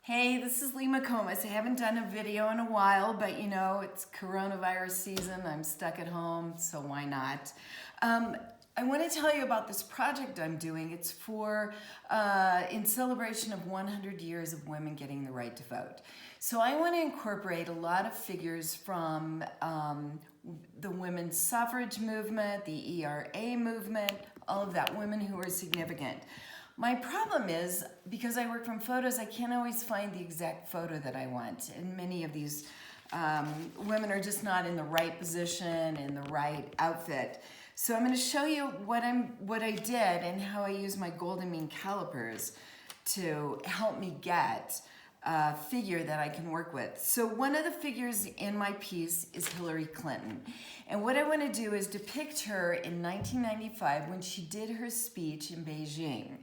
Hey, this is Lee McComas. I haven't done a video in a while, but you know, it's coronavirus season. I'm stuck at home, so why not? I want to tell you about this project I'm doing. It's for, in celebration of 100 years of women getting the right to vote. So I want to incorporate a lot of figures from the women's suffrage movement, the ERA movement, all of that, women who are significant. My problem is, because I work from photos, I can't always find the exact photo that I want. And many of these women are just not in the right position, in the right outfit. So I'm going to show you what I did and how I use my Golden Calipers to help me get a figure that I can work with. So one of the figures in my piece is Hillary Clinton. And what I want to do is depict her in 1995 when she did her speech in Beijing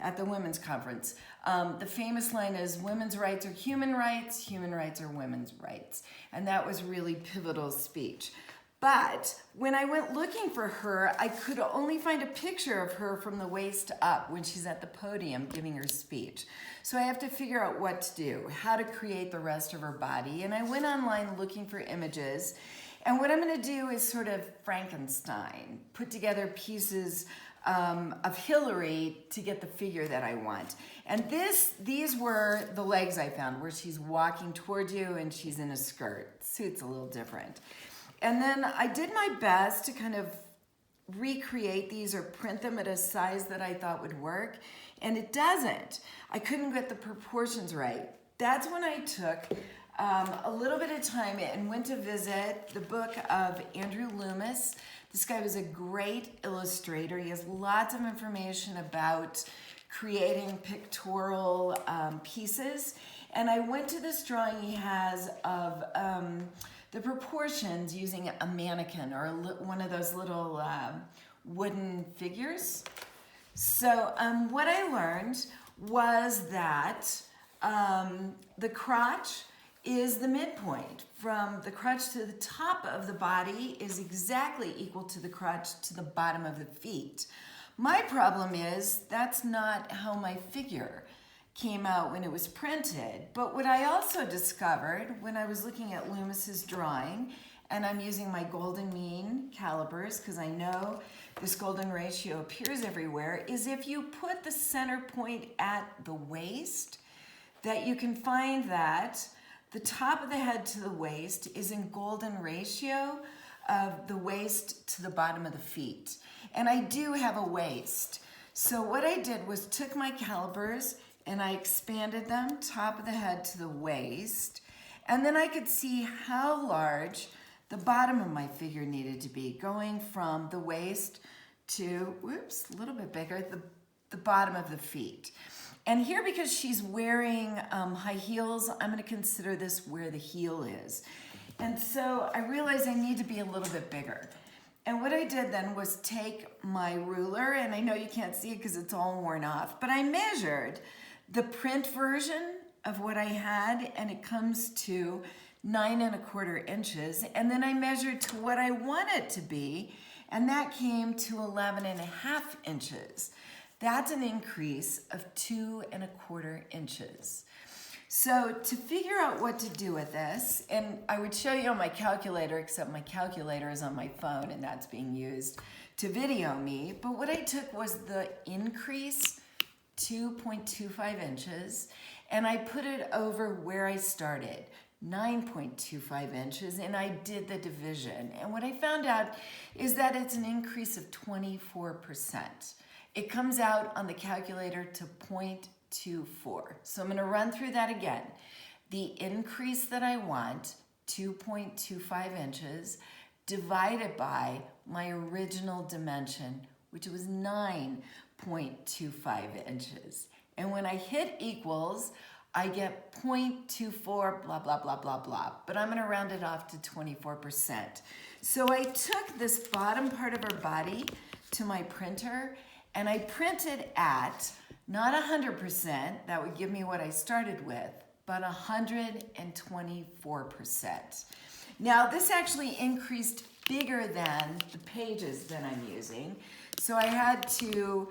at the Women's Conference. The famous line is, women's rights are human rights are women's rights. And that was a really pivotal speech. But when I went looking for her, I could only find a picture of her from the waist up when she's at the podium giving her speech. So I have to figure out what to do, how to create the rest of her body. And I went online looking for images. And what I'm going to do is sort of Frankenstein, put together pieces of Hillary to get the figure that I want. And these were the legs I found, where she's walking towards you and she's in a skirt. Suit's a little different. And then I did my best to kind of recreate these or print them at a size that I thought would work, and it doesn't. I couldn't get the proportions right. That's when I took a little bit of time and went to visit the book of Andrew Loomis. This guy was a great illustrator. He has lots of information about creating pictorial pieces. And I went to this drawing he has of the proportions using a mannequin or one of those little wooden figures. So what I learned was that the crotch is the midpoint. From the crotch to the top of the body is exactly equal to the crotch to the bottom of the feet. My problem is that's not how my figure came out when it was printed. But what I also discovered when I was looking at Loomis's drawing, and I'm using my Golden Calipers because I know this golden ratio appears everywhere, is if you put the center point at the waist, that you can find that the top of the head to the waist is in golden ratio of the waist to the bottom of the feet. And I do have a waist. So what I did was took my calipers and I expanded them top of the head to the waist. And then I could see how large the bottom of my figure needed to be, going from the waist to, whoops, a little bit bigger, the bottom of the feet. And here, because she's wearing high heels, I'm going to consider this where the heel is. And so I realized I need to be a little bit bigger. And what I did then was take my ruler, and I know you can't see it because it's all worn off, but I measured the print version of what I had, and it comes to 9¼ inches. And then I measured to what I want it to be, and that came to 11½ inches. That's an increase of 2¼ inches. So to figure out what to do with this, and I would show you on my calculator, except my calculator is on my phone and that's being used to video me. But what I took was the increase, 2.25 inches, and I put it over where I started, 9.25 inches, and I did the division. And what I found out is that it's an increase of 24%. It comes out on the calculator to 0.24. So I'm going to run through that again. The increase that I want, 2.25 inches, divided by my original dimension, which was 9.25 inches. And when I hit equals, I get 0.24, blah, blah, blah, blah, blah. But I'm going to round it off to 24%. So I took this bottom part of her body to my printer, and I printed at not 100%, that would give me what I started with, but 124%. Now this actually increased bigger than the pages that I'm using, so I had to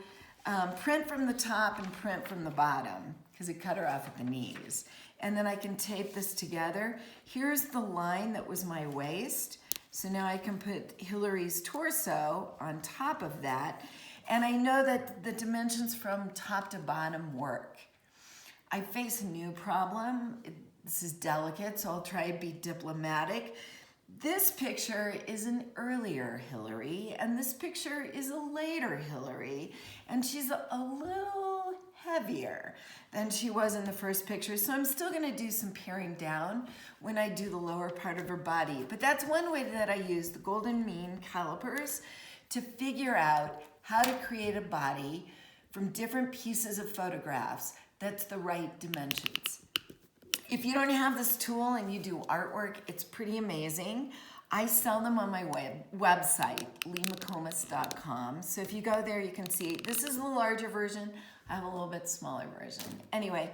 print from the top and print from the bottom, because it cut her off at the knees. And then I can tape this together. Here's the line that was my waist. So now I can put Hillary's torso on top of that. And I know that the dimensions from top to bottom work. I face a new problem. This is delicate, so I'll try to be diplomatic. This picture is an earlier Hillary, and this picture is a later Hillary, and she's a little heavier than she was in the first picture, so I'm still gonna do some paring down when I do the lower part of her body. But that's one way that I use the Golden Calipers to figure out how to create a body from different pieces of photographs that's the right dimensions. If you don't have this tool and you do artwork, it's pretty amazing. I sell them on my website, leemccomas.com. So if you go there, you can see this is the larger version. I have a little bit smaller version. Anyway,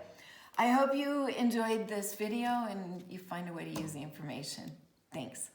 I hope you enjoyed this video and you find a way to use the information. Thanks.